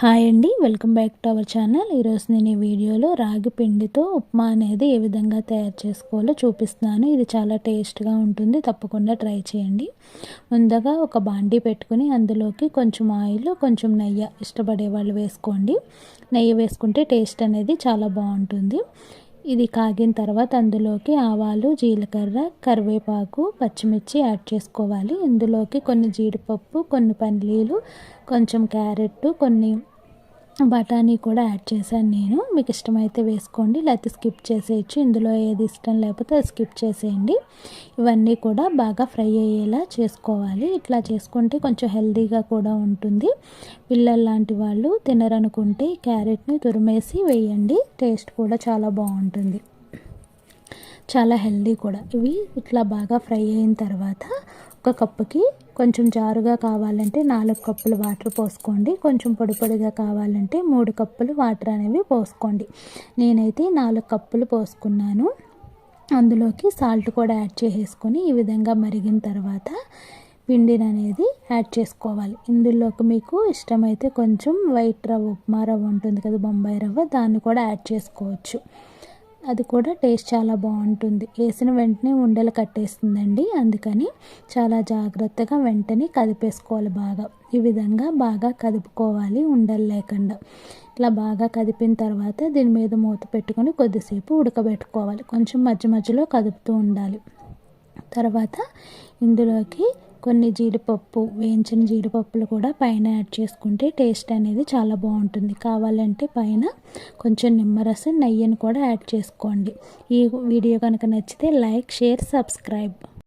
Hi అండి, welcome back to our channel. ఈరోజు నేను ఈ వీడియోలో రాగి పిండితో ఉప్మా అనేది ఏ విధంగా తయారు చేసుకోవాలో చూపిస్తున్నాను. ఇది చాలా టేస్ట్గా ఉంటుంది, తప్పకుండా ట్రై చేయండి. ముందుగా ఒక బాండీ పెట్టుకుని అందులోకి కొంచెం ఆయిల్, కొంచెం నెయ్యి ఇష్టపడే వాళ్ళు వేసుకోండి. నెయ్యి వేసుకుంటే టేస్ట్ అనేది చాలా బాగుంటుంది. ఇది కాగిన తర్వాత అందులోకి ఆవాలు, జీలకర్ర, కరివేపాకు, పచ్చిమిర్చి యాడ్ చేసుకోవాలి. ఇందులోకి కొన్ని జీడిపప్పు, కొన్ని పల్లీలు, కొంచెం క్యారెట్, కొన్ని బఠానీ కూడా యాడ్ చేశాను నేను. మీకు ఇష్టమైతే వేసుకోండి, లేకపోతే స్కిప్ చేసేయచ్చు. ఇందులో ఏది ఇష్టం లేకపోతే అది స్కిప్ చేసేయండి. ఇవన్నీ కూడా బాగా ఫ్రై అయ్యేలా చేసుకోవాలి. ఇట్లా చేసుకుంటే కొంచెం హెల్తీగా కూడా ఉంటుంది. పిల్లలు లాంటి వాళ్ళు తినరనుకుంటే క్యారెట్ని తురిమేసి వేయండి, టేస్ట్ కూడా చాలా బాగుంటుంది, చాలా హెల్తీ కూడా. ఇవి ఇట్లా బాగా ఫ్రై అయిన తర్వాత ఒక కప్పుకి కొంచెం జారుగా కావాలంటే 4 కప్పులు వాటర్ పోసుకోండి. కొంచెం పొడి పొడిగా కావాలంటే 3 కప్పులు వాటర్ అనేవి పోసుకోండి. నేనైతే 4 కప్పులు పోసుకున్నాను. అందులోకి సాల్ట్ కూడా యాడ్ చేసేసుకొని ఈ విధంగా మరిగిన తర్వాత పిండిని అనేది యాడ్ చేసుకోవాలి. ఇందులోకి మీకు ఇష్టమైతే కొంచెం వైట్ రవ్వ, ఉప్మా రవ్వ ఉంటుంది కదా, బొంబాయి రవ్వ, దాన్ని కూడా యాడ్ చేసుకోవచ్చు. అది కూడా టేస్ట్ చాలా బాగుంటుంది. వేసిన వెంటనే ఉండలు కట్టేస్తుందండి, అందుకని చాలా జాగ్రత్తగా వెంటనే కదిపేసుకోవాలి. బాగా ఈ విధంగా బాగా కదుపుకోవాలి, ఉండలు లేకుండా. ఇట్లా బాగా కదిపిన తర్వాత దీని మీద మూత పెట్టుకొని కొద్దిసేపు ఉడకబెట్టుకోవాలి. కొంచెం మధ్య మధ్యలో కదుపుతూ ఉండాలి. తర్వాత ఇందులోకి కొన్ని జీడిపప్పు, వేయించిన జీడిపప్పులు కూడా పైన యాడ్ చేసుకుంటే టేస్ట్ అనేది చాలా బాగుంటుంది. కావాలంటే పైన కొంచెం నిమ్మరసం, నెయ్యిని కూడా యాడ్ చేసుకోండి. ఈ వీడియో కనుక నచ్చితే లైక్, షేర్, సబ్స్క్రైబ్.